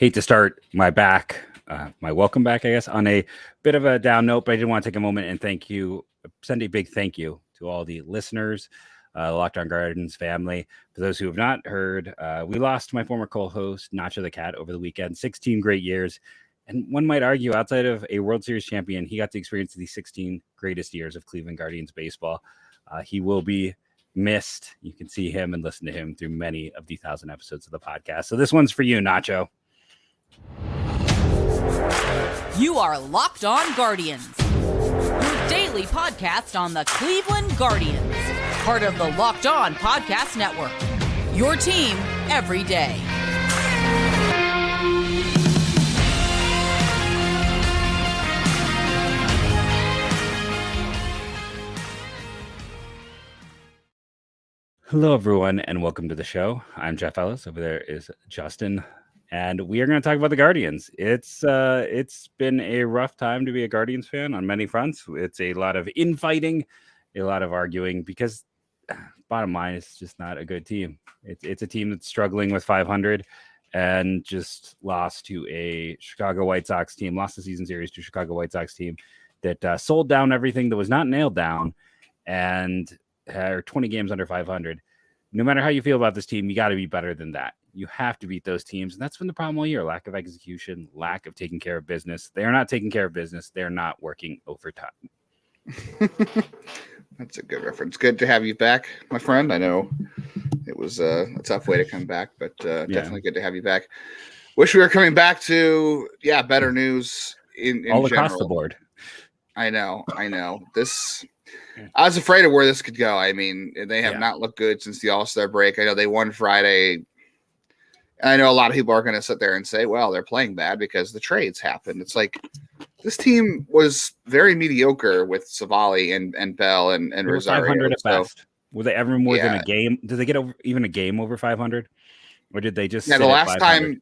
hate to start my welcome back, I guess, on a bit of a down note, but I did want to take a moment and send a big thank you to all the listeners, the Locked On Gardens family. For those who have not heard, we lost my former co-host, Nacho the Cat, over the weekend. 16 great years. And one might argue, outside of a World Series champion, he got to experience the 16 greatest years of Cleveland Guardians baseball. He will be missed. You can see him and listen to him through many of the 1,000 episodes of the podcast. So this one's for you, Nacho. You are Locked On Guardians, your daily podcast on the Cleveland Guardians, part of the Locked On Podcast Network, your team every day. Hello, everyone, and welcome to the show. I'm Jeff Ellis. Over there is Justin, and we are going to talk about the Guardians. It's been a rough time to be a Guardians fan on many fronts. It's a lot of infighting, a lot of arguing, because bottom line, it's just not a good team. It's a team that's struggling with 500 and just lost to a Chicago White Sox team, lost the season series to a Chicago White Sox team that sold down everything that was not nailed down and are 20 games under 500. No matter how you feel about this team, you got to be better than that. You have to beat those teams. And that's been the problem all year. Lack of execution, lack of taking care of business. They are not taking care of business. They're not working overtime. That's a good reference. Good to have you back, my friend. I know it was a tough way to come back, but definitely good to have you back. Wish we were coming back to, better news in all general. Across the board. I know. I was afraid of where this could go. I mean, they have not looked good since the All-Star break. I know they won Friday. And I know a lot of people are going to sit there and say, well, they're playing bad because the trades happened. It's like this team was very mediocre with Savali and Bell and Rosario. 500 at best. Were they ever more than a game? Did they get even a game over 500? Or did they just the last time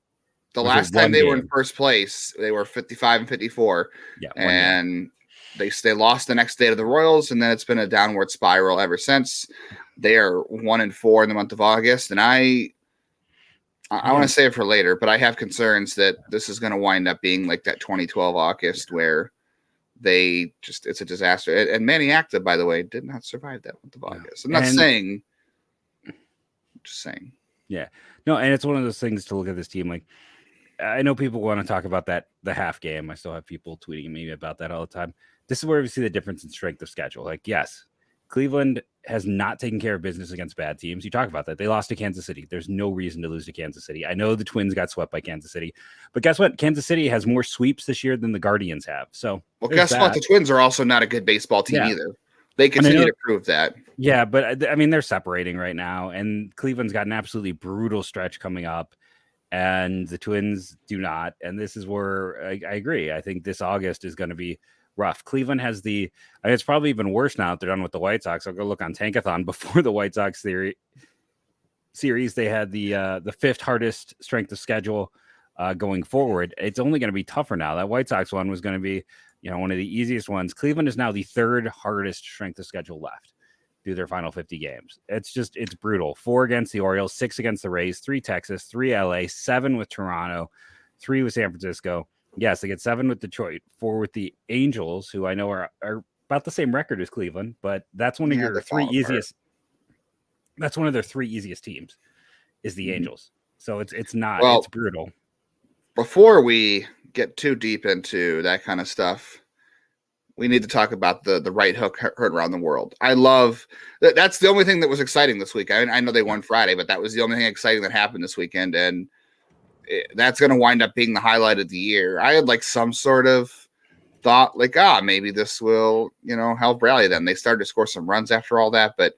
they were in first place, they were 55 and 54. Yeah. And they lost the next day to the Royals, and then it's been a downward spiral ever since. They are 1-4 in the month of August, and I want to save it for later, but I have concerns that this is going to wind up being like that 2012 August where it's a disaster. And Manny Acta, by the way, did not survive that month of August. I'm not saying, I'm just saying. Yeah. No, and it's one of those things to look at this team. Like, I know people want to talk about the half game. I still have people tweeting me about that all the time. This is where we see the difference in strength of schedule. Like, yes, Cleveland has not taken care of business against bad teams. You talk about that. They lost to Kansas City. There's no reason to lose to Kansas City. I know the Twins got swept by Kansas City, but guess what? Kansas City has more sweeps this year than the Guardians have. So, guess what? The Twins are also not a good baseball team either. They continue to prove that. Yeah, but I mean, they're separating right now, and Cleveland's got an absolutely brutal stretch coming up, and the Twins do not. And this is where I agree. I think this August is going to be rough. Cleveland has it's probably even worse now that they're done with the White Sox. I'll go look on Tankathon. Before the White Sox series, they had the fifth hardest strength of schedule going forward. It's only going to be tougher now. That White Sox one was going to be, one of the easiest ones. Cleveland is now the third hardest strength of schedule left through their final 50 games. It's brutal. 4 against the Orioles, 6 against the Rays, 3 Texas, 3 LA, 7 with Toronto, 3 with San Francisco. Yes, they get 7 with Detroit, 4 with the Angels, who I know are about the same record as Cleveland, but that's one of your 3 easiest. That's one of their 3 easiest teams is the Angels. So it's it's brutal. Before we get too deep into that kind of stuff, we need to talk about the right hook heard around the world. I love that's the only thing that was exciting this week. I know they won Friday, but that was the only thing exciting that happened this weekend, and that's going to wind up being the highlight of the year. I had like some sort of thought like, maybe this will, help rally them. They started to score some runs after all that. But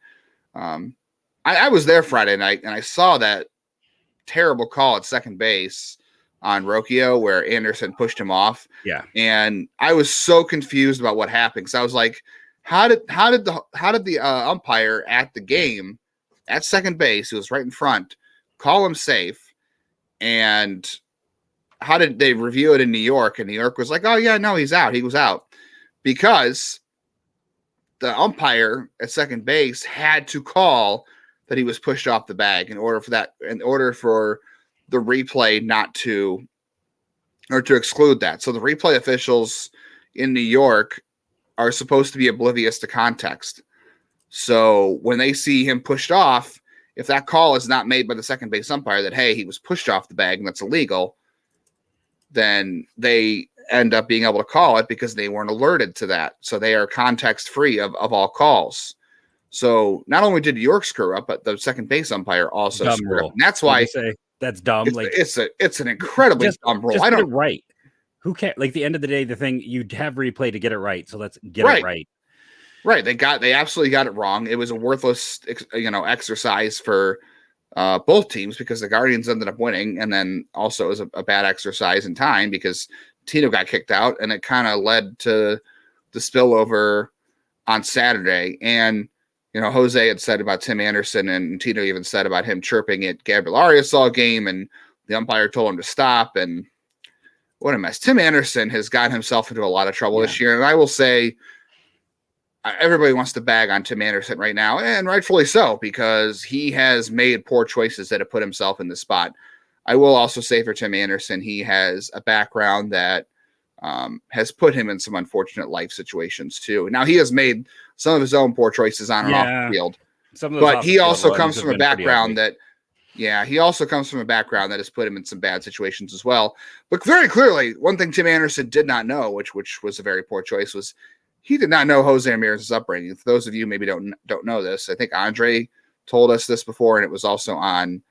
I was there Friday night and I saw that terrible call at second base on Rocchio where Anderson pushed him off. Yeah. And I was so confused about what happened. Cause I was like, how did the umpire at the game at second base, who was right in front, call him safe? And how did they review it in New York? And New York was like, oh, yeah, no, he's out. He was out because the umpire at second base had to call that he was pushed off the bag in order for the replay not to or to exclude that. So the replay officials in New York are supposed to be oblivious to context. So when they see him pushed off, if that call is not made by the second base umpire that, hey, he was pushed off the bag and that's illegal, then they end up being able to call it because they weren't alerted to that. So they are context free of all calls. So not only did New York screw up, but the second base umpire also Dumb screwed rule. up. And that's why say that's dumb. it's an incredibly dumb rule. Just get it right. Who cares? Like, the end of the day, the thing, you'd have replay to get it right. So let's get it right. Right. They absolutely got it wrong. It was a worthless, exercise for both teams because the Guardians ended up winning. And then also it was a bad exercise in time because Tino got kicked out, and it kind of led to the spillover on Saturday. And, Jose had said about Tim Anderson, and Tino even said about him chirping at Gabriel Arias all game, and the umpire told him to stop. And what a mess. Tim Anderson has gotten himself into a lot of trouble this year. And I will say, everybody wants to bag on Tim Anderson right now, and rightfully so, because he has made poor choices that have put himself in this spot. I will also say for Tim Anderson, he has a background that has put him in some unfortunate life situations too. Now, he has made some of his own poor choices on and off the field, but he also comes from a background that has put him in some bad situations as well. But very clearly, one thing Tim Anderson did not know, which was a very poor choice, was he did not know Jose Ramirez's upbringing. For those of you maybe don't know this, I think Andre told us this before, and it was also on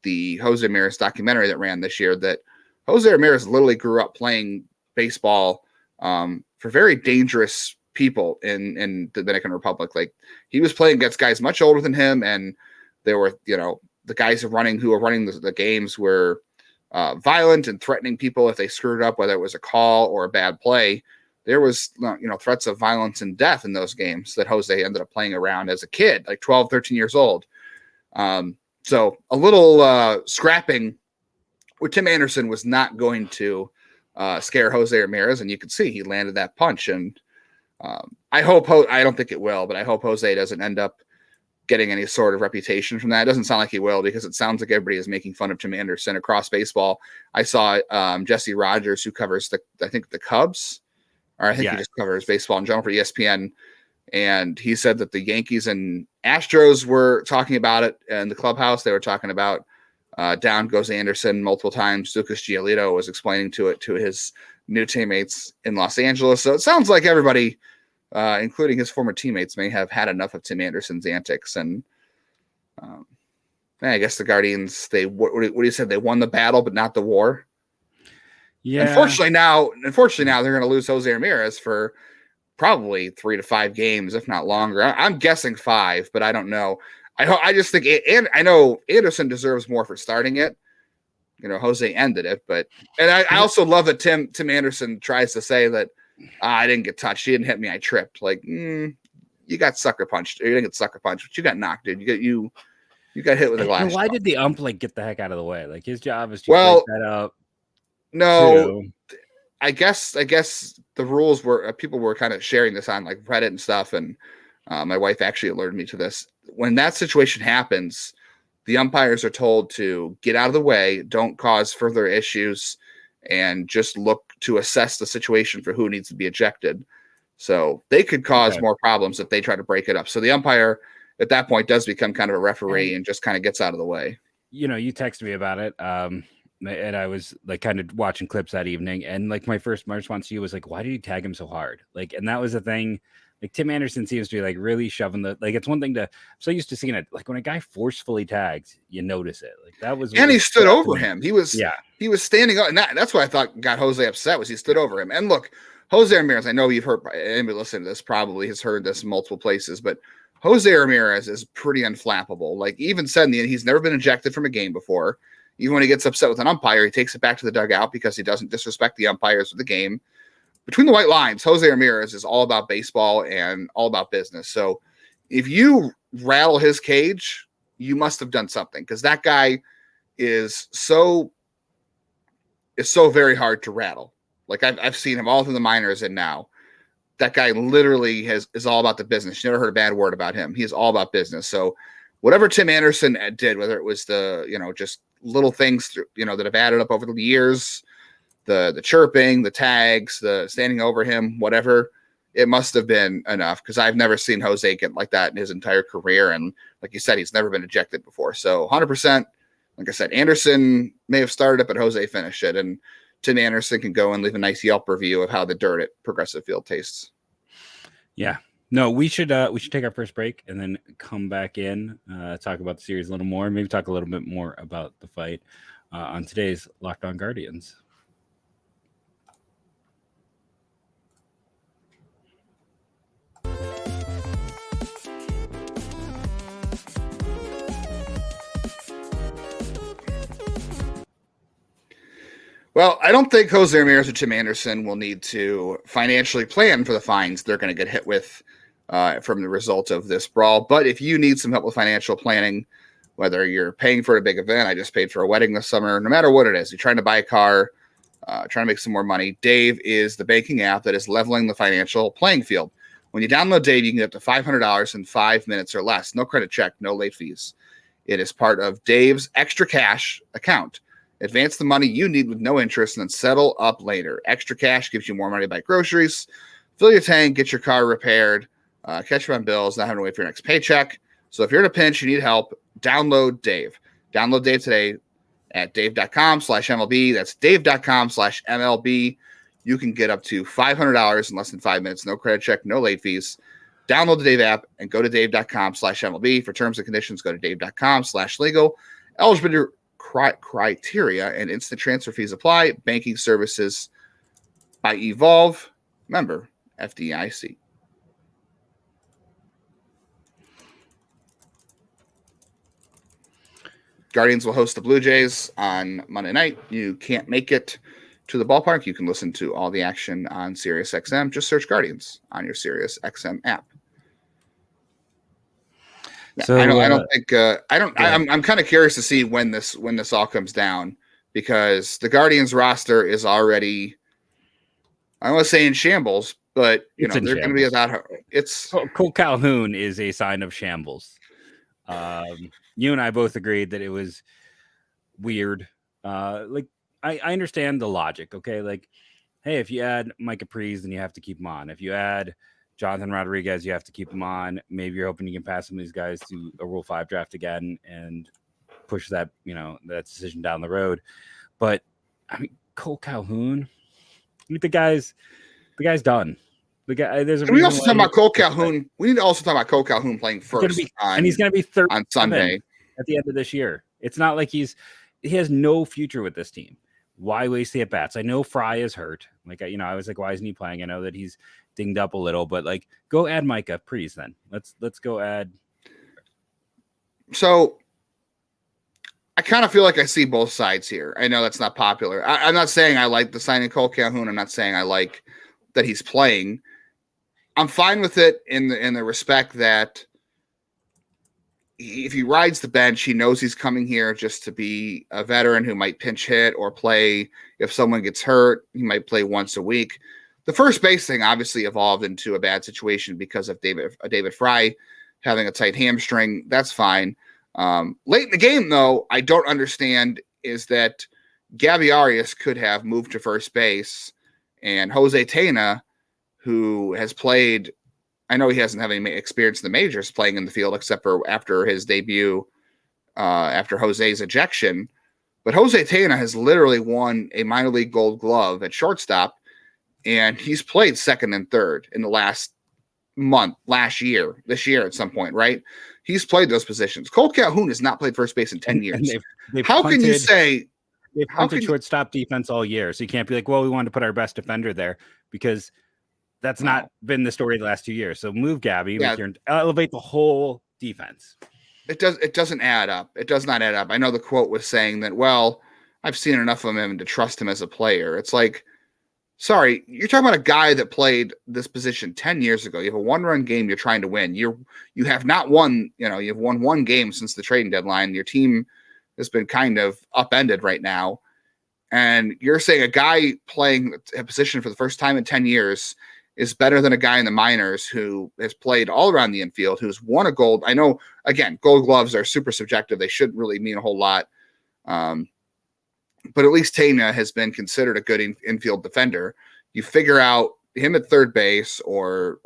the Jose Ramirez documentary that ran this year, that Jose Ramirez literally grew up playing baseball for very dangerous people in the Dominican Republic. Like, he was playing against guys much older than him, and there were, the guys who were running the games were violent and threatening people if they screwed up, whether it was a call or a bad play. There was, threats of violence and death in those games that Jose ended up playing around as a kid, like 12, 13 years old. So a little scrapping with Tim Anderson was not going to scare Jose Ramirez, and you could see he landed that punch. And I don't think it will, but I hope Jose doesn't end up getting any sort of reputation from that. It doesn't sound like he will, because it sounds like everybody is making fun of Tim Anderson across baseball. I saw Jesse Rogers, who covers the Cubs, or I think he just covers baseball in general for ESPN. And he said that the Yankees and Astros were talking about it in the clubhouse. They were talking about down goes Anderson multiple times. Lucas Giolito was explaining to his new teammates in Los Angeles. So it sounds like everybody, including his former teammates, may have had enough of Tim Anderson's antics. And I guess the Guardians, what do you say? They won the battle, but not the war. Yeah. Unfortunately now they're going to lose Jose Ramirez for probably 3 to 5 games, if not longer. I'm guessing 5, but I don't know. I just think, and I know Anderson deserves more for starting it. Jose ended it, and I also love that Tim Anderson tries to say that I didn't get touched. He didn't hit me. I tripped. Like, you got sucker punched. You didn't get sucker punched, but you got knocked, dude. You got hit with a glass. Why did the ump get the heck out of the way? Like, his job is to break that up. No, I guess the rules were, people were kind of sharing this on like Reddit and stuff, and my wife actually alerted me to this. When that situation happens, the umpires are told to get out of the way, don't cause further issues, and just look to assess the situation for who needs to be ejected. So they could cause more problems if they try to break it up. So the umpire at that point does become kind of a referee and just kind of gets out of the way. You texted me about it. And I was like kind of watching clips that evening, and like my response to you was like, why did you tag him so hard? Like, and that was the thing. Like, Tim Anderson seems to be like really shoving it's one thing to, I'm so used to seeing it. Like, when a guy forcefully tags, you notice it. Like, that was, and he stood over him. He was standing up, and that's what I thought got Jose upset, was he stood over him. And look, Jose Ramirez, I know you've heard, anybody listening to this probably has heard this in multiple places, but Jose Ramirez is pretty unflappable. Like, he even said in the end, he's never been ejected from a game before. Even when he gets upset with an umpire, he takes it back to the dugout because he doesn't disrespect the umpires of the game. Between the white lines, Jose Ramirez is all about baseball and all about business. So if you rattle his cage, you must have done something, because that guy is so very hard to rattle. Like, I've seen him all through the minors, and now that guy literally is all about the business. You never heard a bad word about him. He's all about business. So whatever Tim Anderson did, whether it was just little things, that have added up over the years, the chirping, the tags, the standing over him, whatever, it must have been enough, because I've never seen Jose get like that in his entire career. And like you said, he's never been ejected before. So 100%, like I said, Anderson may have started it, but Jose finished it. And Tim Anderson can go and leave a nice Yelp review of how the dirt at Progressive Field tastes. Yeah. No, we should take our first break and then come back in, talk about the series a little more, maybe talk a little bit more about the fight on today's Locked On Guardians. Well, I don't think Jose Ramirez or Tim Anderson will need to financially plan for the fines they're going to get hit with from the result of this brawl. But if you need some help with financial planning, whether you're paying for a big event, I just paid for a wedding this summer, no matter what it is, you're trying to buy a car, trying to make some more money, Dave is the banking app that is leveling the financial playing field. When you download Dave, you can get up to $500 in 5 minutes or less. No credit check, no late fees. It is part of Dave's Extra Cash account. Advance the money you need with no interest and then settle up later. Extra Cash gives you more money to buy groceries, fill your tank, get your car repaired, catch up on bills, not having to wait for your next paycheck. So if you're in a pinch, you need help, download Dave. Download Dave today at dave.com/MLB. That's dave.com/MLB. You can get up to $500 in less than 5 minutes. No credit check, no late fees. Download the Dave app and go to dave.com/MLB. For terms and conditions, go to dave.com/legal. Eligibility criteria and instant transfer fees apply. Banking services by Evolve. Member FDIC. Guardians will host the Blue Jays on Monday night. You can't make it to the ballpark. You can listen to all the action on SiriusXM. Just search Guardians on your SiriusXM app. So I'm kind of curious to see when this all comes down, because the Guardians roster is already, I don't want to say in shambles, but they're going to be without. Cole Calhoun is a sign of shambles. You and I both agreed that it was weird. I understand the logic. Okay, like, hey, if you add Mike Capriz, then you have to keep him on. If you add Jonathan Rodriguez, you have to keep him on. Maybe you're hoping you can pass some of these guys to a Rule 5 draft again and push that, that decision down the road. But I mean, Cole Calhoun, the guy's done. The guy. There's a. Can we also talk about Cole Calhoun? We need to also talk about Cole Calhoun playing first, and he's going to be third on Sunday at the end of this year. It's not like he has no future with this team. Why waste the at bats? I know Fry is hurt. I was like, why isn't he playing? I know that he's dinged up a little, but go add Micah Prees then. Let's go add. So I kind of feel like I see both sides here. I know that's not popular. I'm not saying I like the signing Cole Calhoun. I'm not saying I like that he's playing. I'm fine with it in the respect that if he rides the bench, he knows he's coming here just to be a veteran who might pinch hit or play. If someone gets hurt, he might play once a week. The first base thing obviously evolved into a bad situation because of David Fry having a tight hamstring. That's fine. Late in the game, though, I don't understand is that Gabby Arias could have moved to first base, and Jose Tena, who has played, I know he hasn't had any experience in the majors playing in the field except for after his debut, after Jose's ejection, but Jose Tena has literally won a minor league Gold Glove at shortstop, and he's played second and third in the last month, this year at some point, right? He's played those positions. Cole Calhoun has not played first base in 10 years. How can you say they've punted shortstop defense all year? So you can't be like, well, we wanted to put our best defender there, because that's not been the story the last 2 years. So move Gabby, elevate the whole defense. It doesn't add up. It does not add up. I know the quote was saying that, well, I've seen enough of him to trust him as a player. It's like, sorry, you're talking about a guy that played this position 10 years ago. You have a one-run game you're trying to win. You have not won, you've won one game since the trading deadline. Your team has been kind of upended right now. And you're saying a guy playing a position for the first time in 10 years is better than a guy in the minors who has played all around the infield, who's won a gold. I know, again, Gold Gloves are super subjective. They shouldn't really mean a whole lot. But at least Tena has been considered a good infield defender. You figure out him at third base or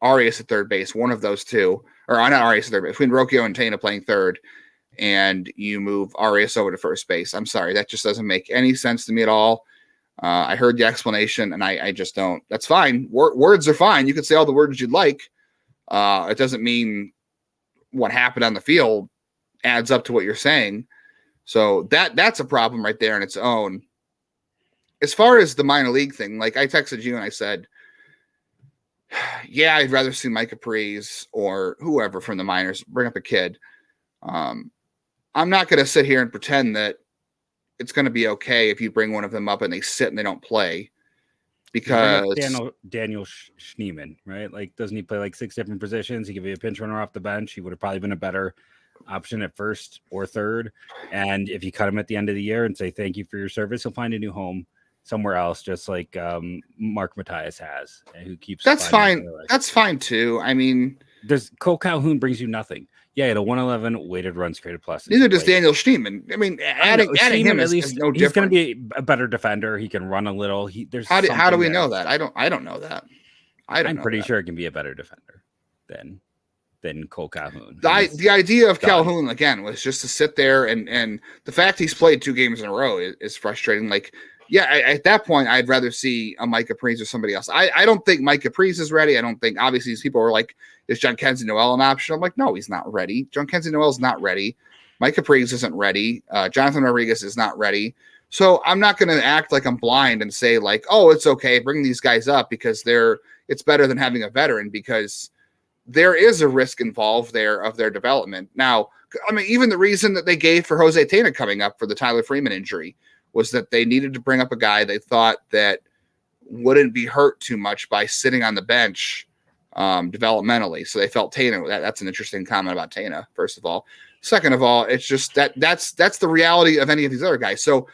Arias at third base, one of those two, or not Arias at third base, between Rocchio and Tena playing third, and you move Arias over to first base. I'm sorry, that just doesn't make any sense to me at all. I heard the explanation, and I just don't. That's fine. Words are fine. You can say all the words you'd like. It doesn't mean what happened on the field adds up to what you're saying. So that's a problem right there on its own. As far as the minor league thing, like I texted you and I said, yeah, I'd rather see Mike Capriz or whoever from the minors bring up a kid. I'm not going to sit here and pretend that it's going to be okay if you bring one of them up and they sit and they don't play. Because Daniel Schneemann, right? Like, doesn't he play like 6 different positions? He could be a pinch runner off the bench. He would have probably been a better option at first or third. And if you cut him at the end of the year and say thank you for your service, he'll find a new home somewhere else, just like Mark Matthias has, who keeps. That's fine. That's fine too. I mean, there's Cole Calhoun brings you nothing. Yeah, he had a 111 weighted runs created plus. Neither does Daniel Schneemann. I mean, adding him at least is no different. He's going to be a better defender. He can run a little. How do we know that? I don't know that. I'm pretty sure it can be a better defender than Cole Calhoun. The idea of Calhoun again was just to sit there and the fact he's played 2 games in a row is frustrating. Like, yeah, at that point, I'd rather see a Mike Capriz or somebody else. I don't think Mike Capriz is ready. I don't think, obviously, these people were like, is Jhonkensy Noel an option? I'm like, no, he's not ready. Jhonkensy Noel's not ready. Mike Capriz isn't ready. Jonathan Rodriguez is not ready. So I'm not going to act like I'm blind and say like, oh, it's okay, bring these guys up because it's better than having a veteran, because there is a risk involved there of their development. Now, I mean, even the reason that they gave for Jose Tena coming up for the Tyler Freeman injury was that they needed to bring up a guy they thought that wouldn't be hurt too much by sitting on the bench developmentally. So they felt Tena. That's an interesting comment about Tena, first of all. Second of all, it's just that's the reality of any of these other guys. So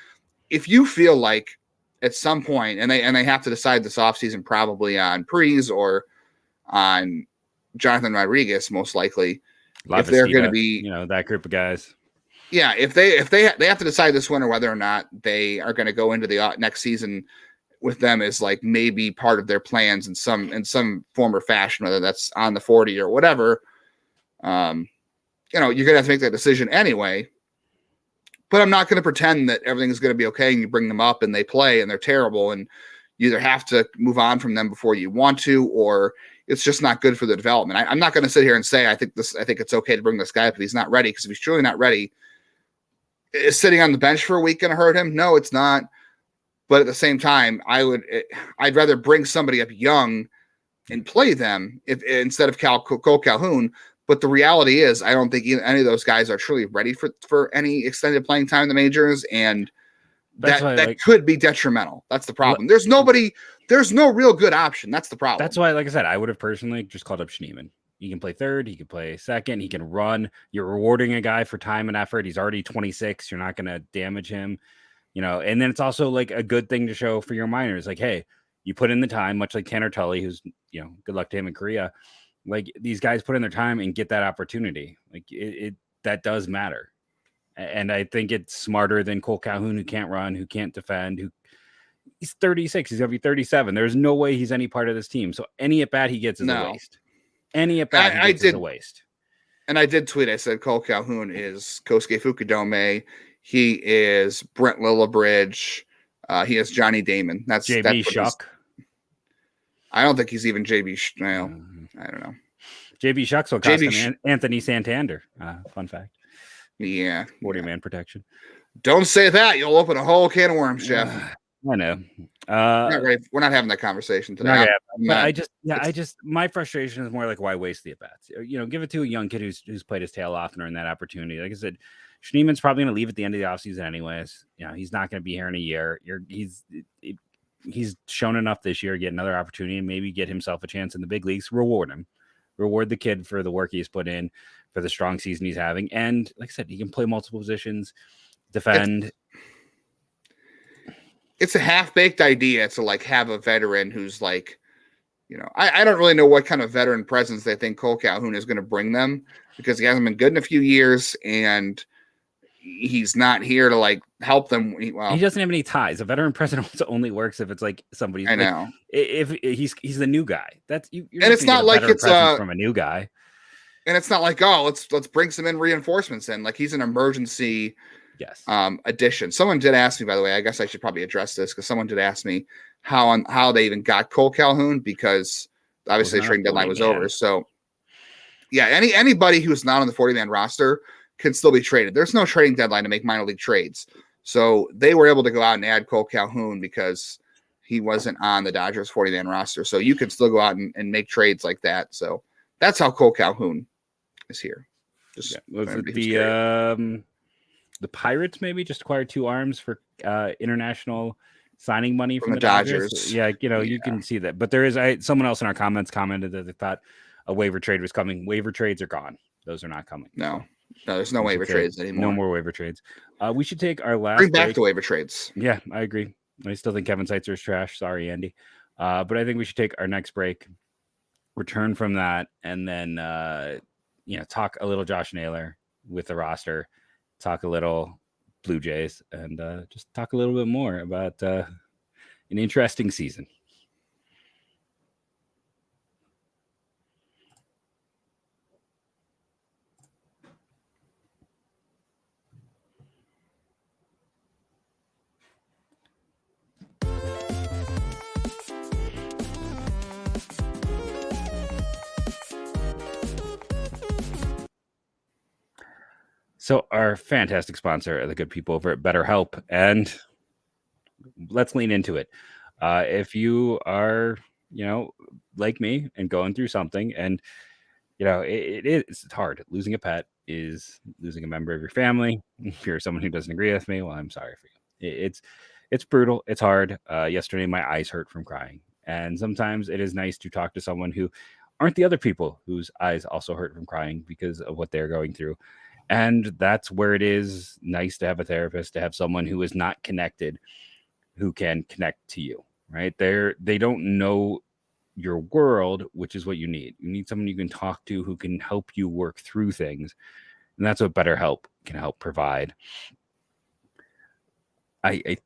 if you feel like at some point, and they have to decide this offseason probably on Prees or on Jonathan Rodriguez, most likely, if they're going to be, that group of guys. Yeah, if they have to decide this winter whether or not they are going to go into the next season with them as like maybe part of their plans in some form or fashion, whether that's on the 40 or whatever, you're going to have to make that decision anyway. But I'm not going to pretend that everything is going to be okay and you bring them up and they play and they're terrible and you either have to move on from them before you want to, or it's just not good for the development. I'm not going to sit here and say I think it's okay to bring this guy up if he's not ready, because if he's truly not ready, is sitting on the bench for a week going to hurt him? No, it's not. But at the same time, I'd rather bring somebody up young and play them instead of Cole Calhoun. But the reality is, I don't think any of those guys are truly ready for any extended playing time in the majors, and that could be detrimental. That's the problem. There's no real good option. That's the problem. That's why, like I said, I would have personally just called up Schneemann. He can play third. He can play second. He can run. You're rewarding a guy for time and effort. He's already 26. You're not going to damage him, and then it's also like a good thing to show for your minors. Like, hey, you put in the time, much like Tanner Tully, who's, good luck to him in Korea. Like, these guys put in their time and get that opportunity. Like that does matter. And I think it's smarter than Cole Calhoun, who can't run, who can't defend, he's 36. He's going to be 37. There's no way he's any part of this team. So any at bat he gets is a waste. Any at bat he gets is a waste. And I did tweet. I said Cole Calhoun is Kosuke Fukudome. He is Brent Lillibridge. He is Johnny Damon. That's JB Shuck. I don't think he's even JB. Well, I don't know. JB Shuck's will cost him Anthony Santander. Fun fact. Yeah. 40-man protection. Don't say that. You'll open a whole can of worms, Jeff. I know. We're not having that conversation today. My frustration is more like, why waste the at-bats? Give it to a young kid who's played his tail off and earned that opportunity. Like I said, Schneemann's probably going to leave at the end of the offseason anyways. He's not going to be here in a year. He's shown enough this year to get another opportunity and maybe get himself a chance in the big leagues. Reward him. Reward the kid for the work he's put in, for the strong season he's having. And like I said, he can play multiple positions, defend. It's a half-baked idea to like have a veteran who's like, I don't really know what kind of veteran presence they think Cole Calhoun is going to bring them, because he hasn't been good in a few years, and he's not here to like help them. Well, he doesn't have any ties. A veteran president only works if it's like somebody. I know. Like, if he's the new guy. That's you're and it's not like it's from a new guy. And it's not like, oh, let's bring some reinforcements in. Like he's an emergency addition. Someone did ask me, by the way, I guess I should probably address this because someone did ask me how they even got Cole Calhoun because obviously the trading deadline was over. So yeah, anybody who's not on the 40-man roster can still be traded. There's no trading deadline to make minor league trades. So they were able to go out and add Cole Calhoun because he wasn't on the Dodgers 40-man roster. So you can still go out and make trades like that. So that's how Cole Calhoun is here. Was it the Pirates maybe just acquired 2 arms for international signing money from the Dodgers? Yeah, you can see that. But there is someone else in our comments commented that they thought a waiver trade was coming. Waiver trades are gone. Those are not coming. No, there's no waiver trades anymore. No more waiver trades. We should take our last bring back the waiver trades. Yeah, I agree. I still think Kevin Seitzer is trash. Sorry, Andy. But I think we should take our next break, return from that, and then talk a little Josh Naylor with the roster, talk a little Blue Jays, and just talk a little bit more about an interesting season. So our fantastic sponsor are the good people over at BetterHelp, and let's lean into it. If you are, like me and going through something, and it's hard. Losing a pet is losing a member of your family. If you're someone who doesn't agree with me, well, I'm sorry for you. It's brutal. It's hard. Yesterday, my eyes hurt from crying, and sometimes it is nice to talk to someone who aren't the other people whose eyes also hurt from crying because of what they're going through. And that's where it is nice to have a therapist, to have someone who is not connected, who can connect to you, right? They don't know your world, which is what you need. You need someone you can talk to who can help you work through things. And that's what BetterHelp can help provide. I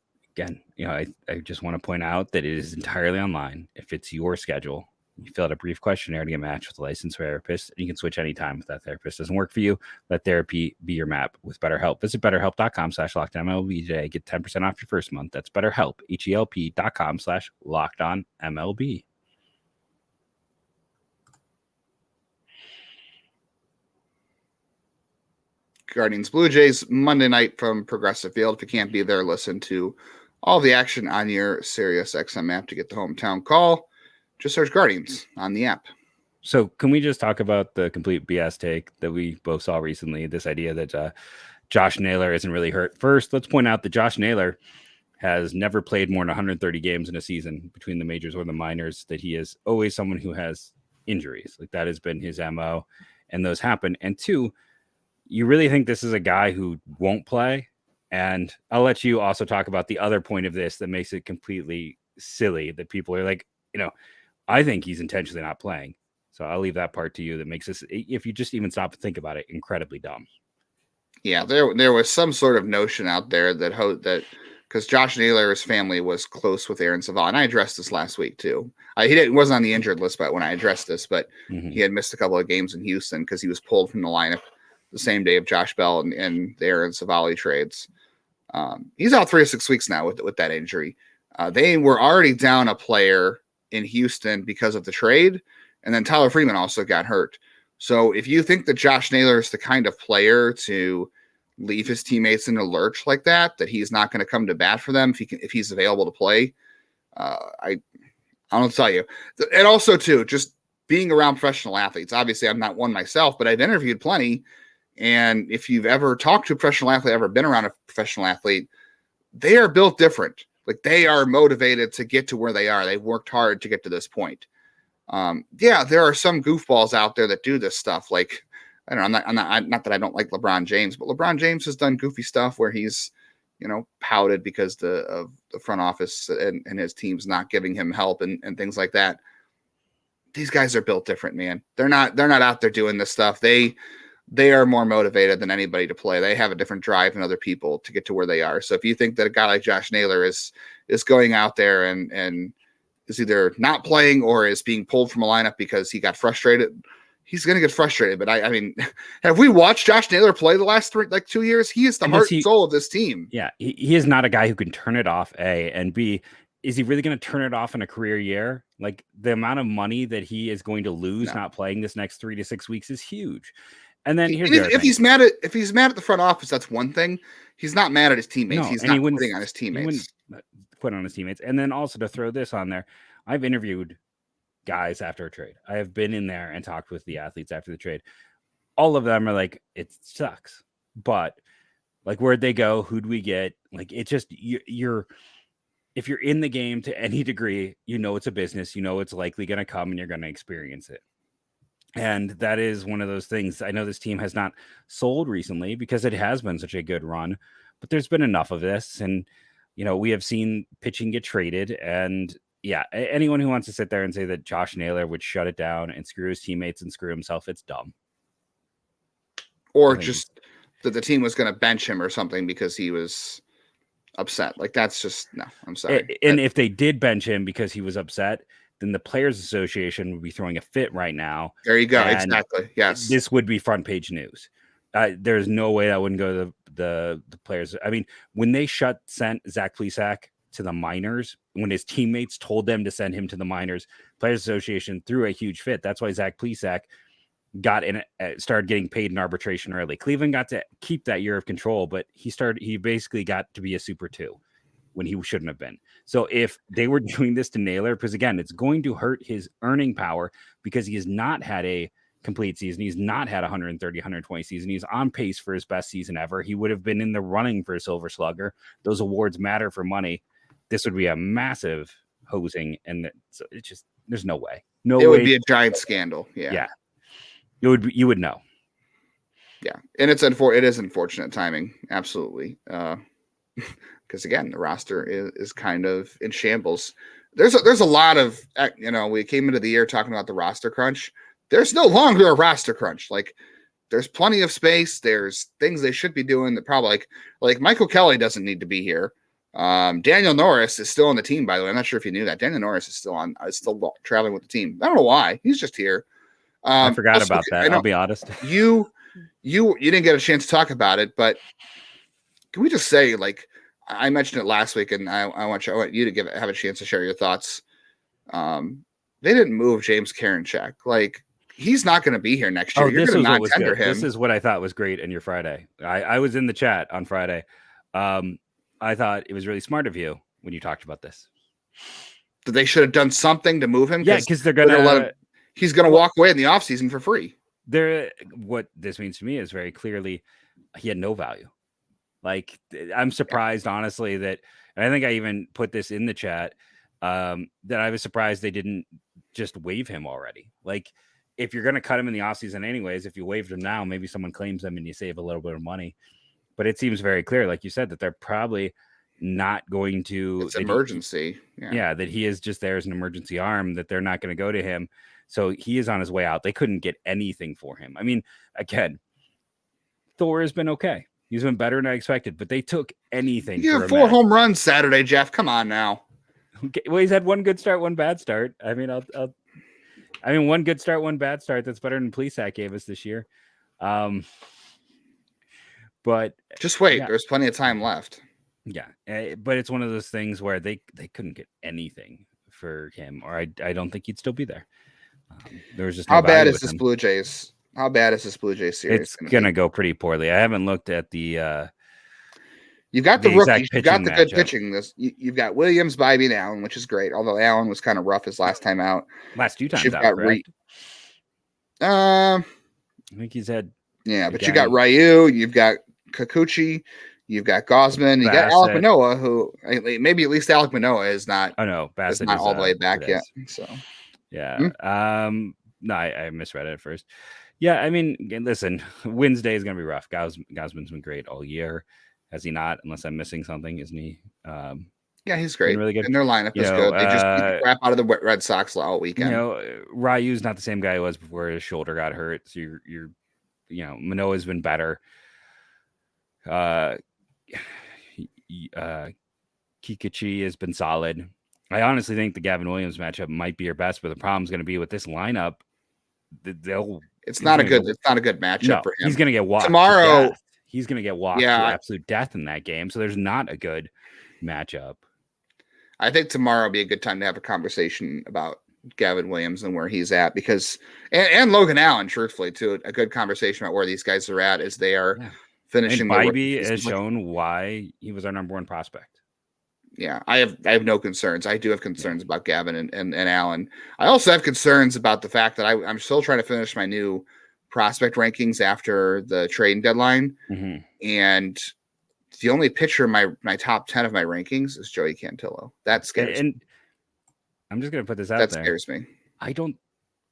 just want to point out that it is entirely online. If it's your schedule, you fill out a brief questionnaire to get matched with a licensed therapist, and you can switch anytime if that therapist doesn't work for you. Let therapy be your map with BetterHelp. Visit BetterHelp.com/LockedOnMLB today. Get 10% off your first month. That's BetterHelp, HELP.com/LockedOnMLB. Guardians Blue Jays Monday night from Progressive Field. If you can't be there, listen to all the action on your Sirius XM app to get the hometown call. Just search Guardians on the app. So can we just talk about the complete BS take that we both saw recently, this idea that Josh Naylor isn't really hurt? First, let's point out that Josh Naylor has never played more than 130 games in a season between the majors or the minors, that he is always someone who has injuries. Like that has been his MO, and those happen. And 2, you really think this is a guy who won't play? And I'll let you also talk about the other point of this that makes it completely silly, that people are like, I think he's intentionally not playing. So I'll leave that part to you. That makes this, if you just even stop to think about it, incredibly dumb. Yeah, there was some sort of notion out there that because Josh Naylor's family was close with Aaron Zavala, and I addressed this last week too. He wasn't on the injured list, but when I addressed this, but he had missed a couple of games in Houston because he was pulled from the lineup the same day of Josh Bell and the Aaron Zavala trades. He's out 3 to 6 weeks now with that injury. They were already down a player in Houston because of the trade, and then Tyler Freeman also got hurt. So if you think that Josh Naylor is the kind of player to leave his teammates in a lurch like that he's not going to come to bat for them if he's available to play, I don't know to tell you. And also too, just being around professional athletes. Obviously, I'm not one myself, but I've interviewed plenty. And if you've ever talked to a professional athlete, ever been around a professional athlete, they are built different. Like they are motivated to get to where they are. They've worked hard to get to this point. There are some goofballs out there that do this stuff. Like, I don't know, I'm not that I don't like LeBron James, but LeBron James has done goofy stuff where he's, pouted because of the front office and his team's not giving him help and things like that. These guys are built different, man. They're not out there doing this stuff. They they are more motivated than anybody to play. They have a different drive than other people to get to where they are. So if you think that a guy like Josh Naylor is going out there and is either not playing or is being pulled from a lineup because he got frustrated, he's going to get frustrated. But I mean, have we watched Josh Naylor play the last 2 years? He is the heart and soul of this team. Yeah, he is not a guy who can turn it off, A, and B, is he really going to turn it off in a career year? Like, the amount of money that he is going to lose not playing this next 3 to 6 weeks is huge. And then here's if he's mad at the front office, that's one thing. He's not mad at his teammates. No, he's not putting on his teammates. Put on his teammates. And then also, to throw this on there, I've interviewed guys after a trade. I have been in there and talked with the athletes after the trade. All of them are like, it sucks, but like, where'd they go? Who'd we get? Like, it's just, if you're in the game to any degree, it's a business, it's likely going to come and you're going to experience it. And that is one of those things. I know this team has not sold recently because it has been such a good run, but there's been enough of this. And, we have seen pitching get traded. And yeah, anyone who wants to sit there and say that Josh Naylor would shut it down and screw his teammates and screw himself, it's dumb. Or just that the team was going to bench him or something because he was upset. Like, that's just, no, I'm sorry. And if they did bench him because he was upset, then the Players Association would be throwing a fit right now. There you go. Exactly. Yes. This would be front page news. There's no way that wouldn't go to the players. I mean, when they sent Zach Plesac to the minors, when his teammates told them to send him to the minors, Players Association threw a huge fit. That's why Zach Plesac started getting paid in arbitration early. Cleveland got to keep that year of control, but he basically got to be a super 2 when he shouldn't have been. So if they were doing this to Naylor, because again, it's going to hurt his earning power because he has not had a complete season. He's not had 130, 120 season. He's on pace for his best season ever. He would have been in the running for a Silver Slugger. Those awards matter for money. This would be a massive hosing. And so it's just, there's no way. It would be a giant scandal. Yeah. Yeah. You would know. Yeah. And it is unfortunate timing. Absolutely. Because again, the roster is kind of in shambles. There's a lot of, we came into the year talking about the roster crunch. There's no longer a roster crunch. Like, there's plenty of space. There's things they should be doing that probably like Michael Kelly doesn't need to be here. Daniel Norris is still on the team, by the way. I'm not sure if you knew that. Daniel Norris is still traveling with the team. I don't know why. He's just here. I forgot about that. I'll be honest. You didn't get a chance to talk about it, but can we just say, like, I mentioned it last week, and I want you to have a chance to share your thoughts. They didn't move James Karinchak. Like, he's not going to be here next year. You're going to not tender him. This is what I thought was great in your Friday. I was in the chat on Friday. I thought it was really smart of you when you talked about this. That they should have done something to move him. Yeah, because they're going to let him. He's going to walk away in the offseason for free. What this means to me is very clearly he had no value. Like, I'm surprised, honestly, and I think I even put this in the chat, that I was surprised they didn't just waive him already. Like, if you're going to cut him in the offseason anyways, if you waived him now, maybe someone claims him and you save a little bit of money. But it seems very clear, like you said, that they're probably not going to. It's emergency. Yeah, that he is just there as an emergency arm, that they're not going to go to him. So he is on his way out. They couldn't get anything for him. I mean, again, Thor has been okay. He's been better than I expected, but they took anything. You have 4 home runs Saturday, Jeff. Come on now. Okay. Well, he's had one good start, one bad start. I mean, one good start, one bad start. That's better than Plesac gave us this year. But just wait. Yeah. There's plenty of time left. Yeah, but it's one of those things where they couldn't get anything for him, or I don't think he'd still be there. There was just no how bad is this Blue Jays? How bad is this Blue Jays series? It's gonna go pretty poorly. I haven't looked at the. You've got the rookies. You've got the good pitching. You've got Williams, Bybee, and Allen, which is great. Although Allen was kind of rough his last time out. Last 2 times you've out, got correct? I think he's had. Yeah, but you got Ryu. You've got Kikuchi. You've got Gosman. You got Alek Manoah, who maybe at least Alek Manoah is not. Oh no, Bassett is not all the way back yet. So yeah. No, I misread it at first. Yeah, I mean, listen, Wednesday is going to be rough. Gosman's been great all year. Has he not? Unless I'm missing something, isn't he? Yeah, he's great. Really good. And their lineup is good. They just beat the crap out of the Red Sox all weekend. Ryu's not the same guy he was before his shoulder got hurt. So Manoah's been better. Kikuchi has been solid. I honestly think the Gavin Williams matchup might be your best, but the problem is going to be with this lineup. It's not a good matchup for him. He's going to get walked tomorrow. To death. He's going to get walked to absolute death in that game. So there's not a good matchup. I think tomorrow will be a good time to have a conversation about Gavin Williams and where he's at, because and Logan Allen, truthfully, too, a good conversation about where these guys are at as they are finishing. Bybee has shown why he was our number one prospect. Yeah, I have no concerns. I do have concerns about Gavin and Allen. I also have concerns about the fact that I'm still trying to finish my new prospect rankings after the trade deadline. Mm-hmm. And the only pitcher in my top 10 of my rankings is Joey Cantillo. That scares me. I'm just going to put this out there. That scares me. I don't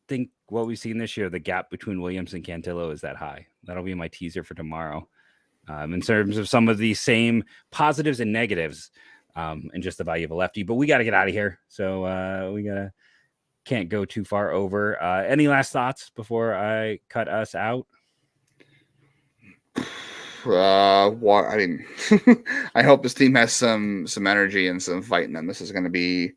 think what we've seen this year, the gap between Williams and Cantillo, is that high. That'll be my teaser for tomorrow. In terms of some of the same positives and negatives, and just the value of a lefty. But we got to get out of here. So can't go too far over. Any last thoughts before I cut us out? I mean, I hope this team has some energy and some fight in them. This is going to be.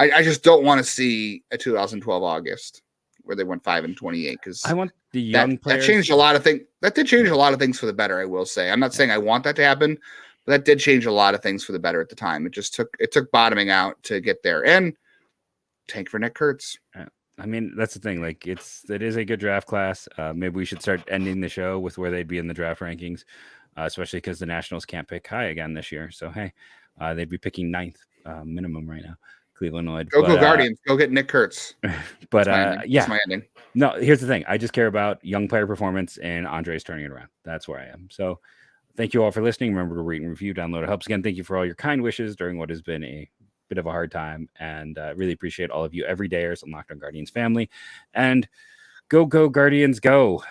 I just don't want to see a 2012 August where they went 5-28, because I want the young players. That changed a lot of things. That did change a lot of things for the better. I will say. I'm not saying I want that to happen, but that did change a lot of things for the better at the time. It took bottoming out to get there, and tank for Nick Kurtz. I mean, that's the thing. Like, it is a good draft class. Maybe we should start ending the show with where they'd be in the draft rankings, especially because the Nationals can't pick high again this year. So, hey, they'd be picking 9th minimum right now. Cleveland would. Go Guardians. Go get Nick Kurtz. But that's my ending. No, here's the thing. I just care about young player performance, and Andres turning it around. That's where I am. So thank you all for listening. Remember to rate and review, download. It helps. Again, thank you for all your kind wishes during what has been a bit of a hard time, and really appreciate all of you everydayers and Locked On Guardians family. And go Guardians, go.